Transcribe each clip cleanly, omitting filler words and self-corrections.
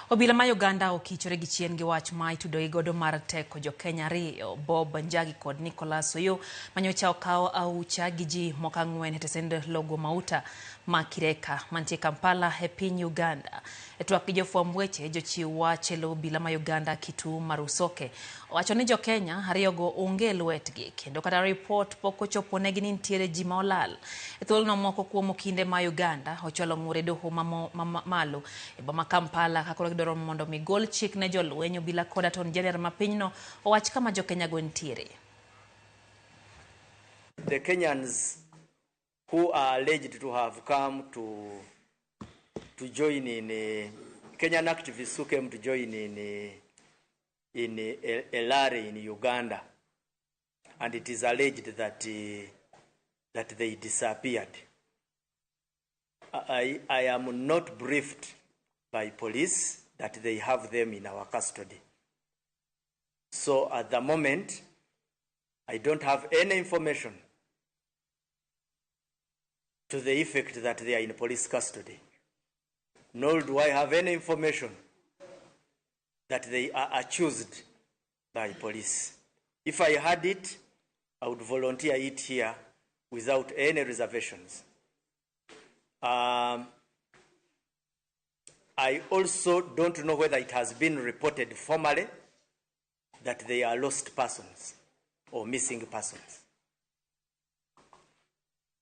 Obila ma Uganda okichore gi chien gi wach ma itudo godo mar teko jo Kenya ariyo Bob Njagi kod Nicolas Oyoo manyocha okawo aucha gi ji moko ang'wen e tesend logo mauta ma Kireka mantie Kampala e piny Uganda. E twak gi jofwamb weche jochiw wach e lo obila ma Uganda Kitu Marusoke owacho ni jo Kenya ariyogo onge lwetgi kendo kata ripot pok ochoponegi ni nitiere ji ma olal. E thuolno moko kuom okinde ma Uganda ochwalo ng'ur e doho malo e boma Kampala kakoro gidwaro mondo mi gol chik ne jolweny obila kod attorney general ma pinyno owach kama jo Kenya go nitiere. The Kenyans who are alleged to have come to join in Kenyan activists who came to join in a rally in Uganda, and it is alleged that they disappeared. I am not briefed by police that they have them in our custody. So at the moment, I don't have any information to the effect that they are in police custody, nor do I have any information that they are accused by police. If I had it, I would volunteer it here without any reservations. I also don't know whether it has been reported formally that they are lost persons or missing persons.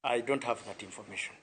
I don't have that information.